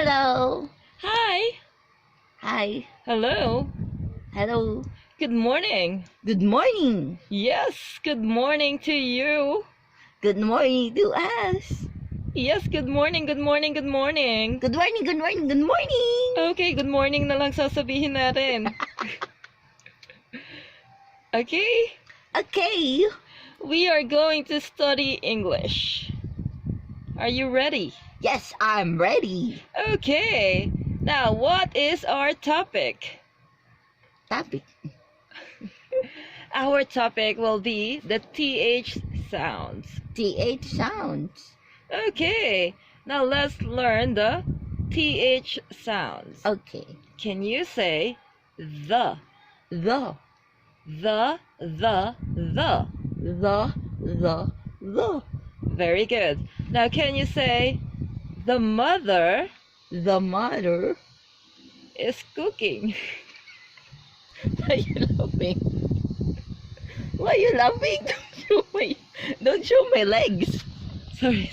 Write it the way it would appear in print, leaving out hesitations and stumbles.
Hello. Hi. Hi. Hello. Hello. Good morning. Good morning. Yes, good morning to you. Good morning to us. Yes, good morning, good morning, good morning. Good morning, good morning, good morning. Okay, good morning na lang sasabihin natin. Okay? Okay. We are going to study English. Are you ready? Yes, I'm ready. Okay. Now, what is our topic? Topic. Our topic will be the TH sounds. TH sounds. Okay. Now let's learn the TH sounds. Okay. Can you say the? The. The. The. Very good. Now can you say the mother The mother. is cooking? Why are you laughing? Why are you laughing? Don't show my legs. Sorry.